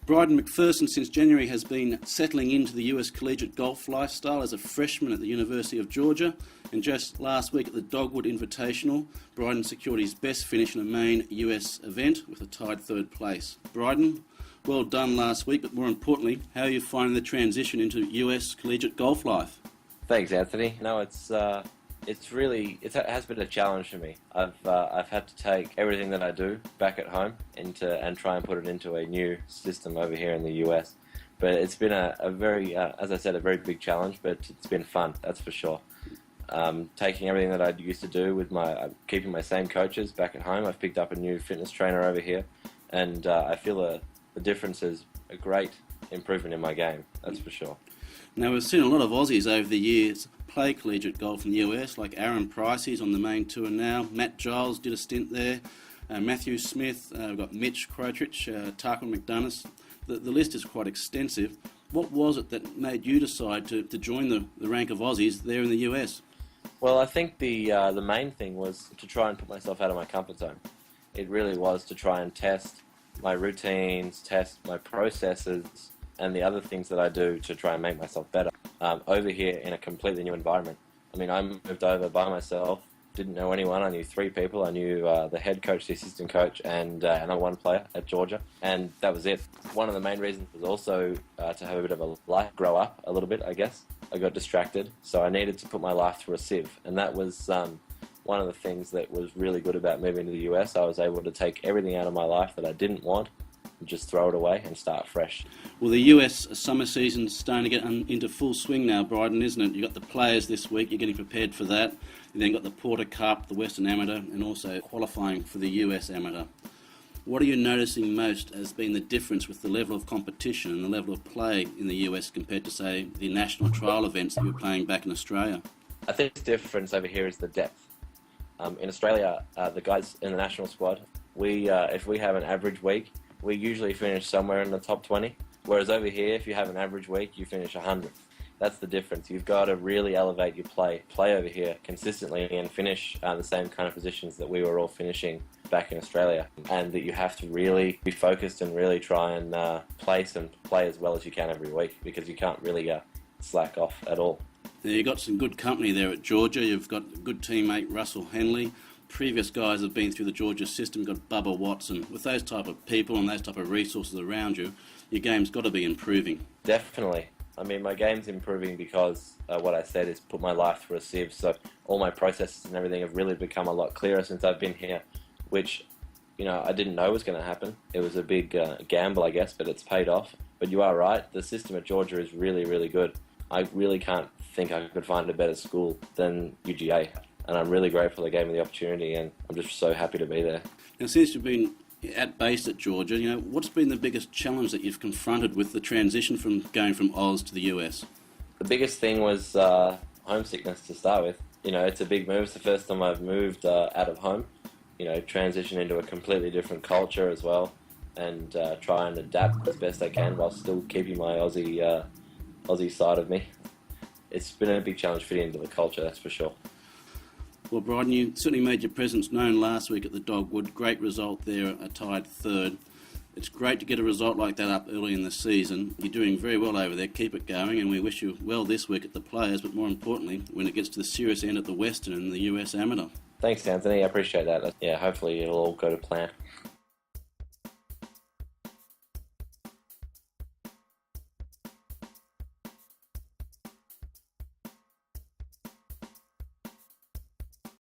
Bryden Macpherson since January has been settling into the US collegiate golf lifestyle as a freshman at the University of Georgia, and just last week at the Dogwood Invitational, Bryden secured his best finish in a main US event with a tied third place. Bryden, well done last week, but more importantly, how are you finding the transition into US collegiate golf life? Thanks, Anthony. No, it has been a challenge for me. I've had to take everything that I do back at home and try and put it into a new system over here in the US. But it's been a very, as I said, a very big challenge. But it's been fun, that's for sure. Taking everything that I used to do with keeping my same coaches back at home. I've picked up a new fitness trainer over here, and I feel the difference is a great improvement in my game. That's for sure. Now, we've seen a lot of Aussies over the years play collegiate golf in the US, like Aaron Price, he's on the main tour now. Matt Giles did a stint there. Matthew Smith, we've got Mitch Crotrich, Tarquin McDonough. The list is quite extensive. What was it that made you decide to join the rank of Aussies there in the US? Well, I think the main thing was to try and put myself out of my comfort zone. It really was to try and test my routines, test my processes, and the other things that I do to try and make myself better over here in a completely new environment. I mean, I moved over by myself, didn't know anyone. I knew 3 people. I knew the head coach, the assistant coach, and another one player at Georgia, and that was it. One of the main reasons was also to have a bit of a life, grow up a little bit, I guess. I got distracted, so I needed to put my life through a sieve, and that was one of the things that was really good about moving to the US. I was able to take everything out of my life that I didn't want, just throw it away and start fresh. Well, the US summer season's starting to get into full swing now, Bryden, isn't it? You've got the Players this week, you're getting prepared for that. You've then got the Powter Cup, the Western Amateur, and also qualifying for the US Amateur. What are you noticing most as being the difference with the level of competition and the level of play in the US compared to, say, the national trial events that you're playing back in Australia? I think the difference over here is the depth. In Australia, the guys in the national squad, if we have an average week, we usually finish somewhere in the top 20, whereas over here, if you have an average week, you finish 100th. That's the difference. You've got to really elevate your play over here consistently and finish the same kind of positions that we were all finishing back in Australia, and that you have to really be focused and really try and place and play as well as you can every week, because you can't really slack off at all. Now, you've got some good company there at Georgia. You've got a good teammate Russell Henley. Previous guys have been through the Georgia system. You've got Bubba Watson. With those type of people and those type of resources around you, your game's got to be improving. Definitely. I mean, my game's improving because what I said is put my life through a sieve. So all my processes and everything have really become a lot clearer since I've been here, which, I didn't know was going to happen. It was a big gamble, I guess, but it's paid off. But you are right. The system at Georgia is really, really good. I really can't think I could find a better school than UGA. And I'm really grateful they gave me the opportunity, and I'm just so happy to be there. Now, since you've been at base at Georgia, what's been the biggest challenge that you've confronted with the transition from going from Oz to the US? The biggest thing was homesickness to start with. It's a big move. It's the first time I've moved out of home. Transition into a completely different culture as well, and try and adapt as best I can while still keeping my Aussie side of me. It's been a big challenge fitting into the culture, that's for sure. Well, Bryden, you certainly made your presence known last week at the Dogwood. Great result there, a tied third. It's great to get a result like that up early in the season. You're doing very well over there. Keep it going, and we wish you well this week at the Players, but more importantly, when it gets to the serious end at the Western and the US Amateur. Thanks, Anthony. I appreciate that. Yeah, hopefully it'll all go to plan.